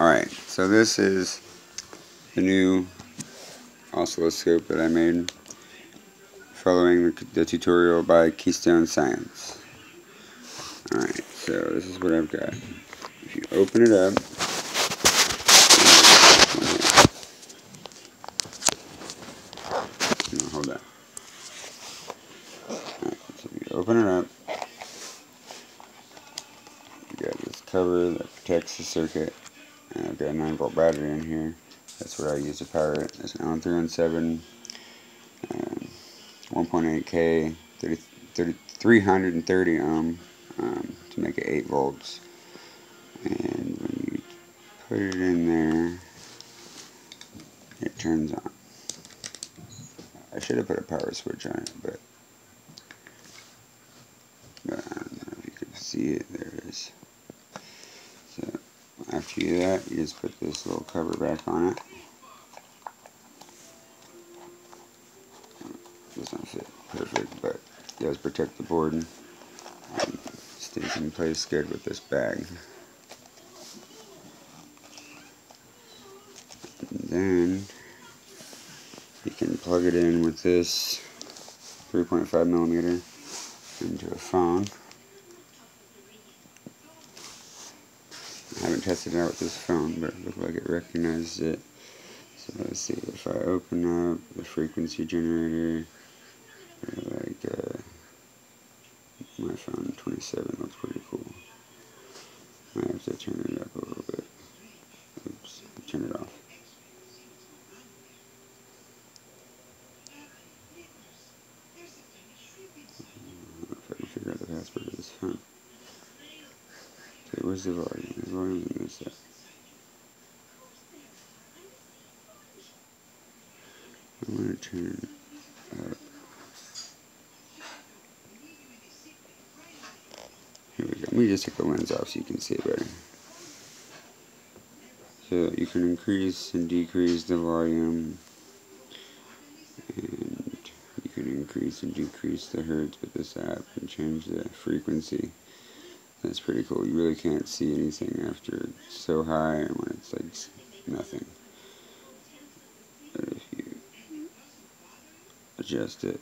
Alright, so this is the new oscilloscope that I made following the tutorial by Keystone Science. Alright, so this is what I've got. If you open it up, no, hold on. Alright, so if you open it up, you got this cover that protects the circuit. And I've got a 9-volt battery in here. That's what I use to power it. It's an Allen 317, 1.8K, 330 ohm to make it 8 volts. And when you put it in there, it turns on. I should have put a power switch on it, but I don't know if you can see it. There it is. So after you do that, you just put this little cover back on it. Doesn't fit perfect, but it does protect the board and stays in place good with this bag. And then you can plug it in with this 3.5mm into a phone. I haven't tested it out with this phone, but it looked like it recognized it. So let's see, if I open up the frequency generator, like my phone 27 looks pretty cool. I have to turn it up a little bit. Oops, turn it off. I don't know if I can figure out the password of this phone. Okay, where's the volume? The volume in this set. I'm going to turn it up. Here we go. Let me just take the lens off so you can see it better. So you can increase and decrease the volume, and you can increase and decrease the hertz with this app and change the frequency. That's pretty cool. You really can't see anything after it's so high and when it's like nothing. But if you adjust it,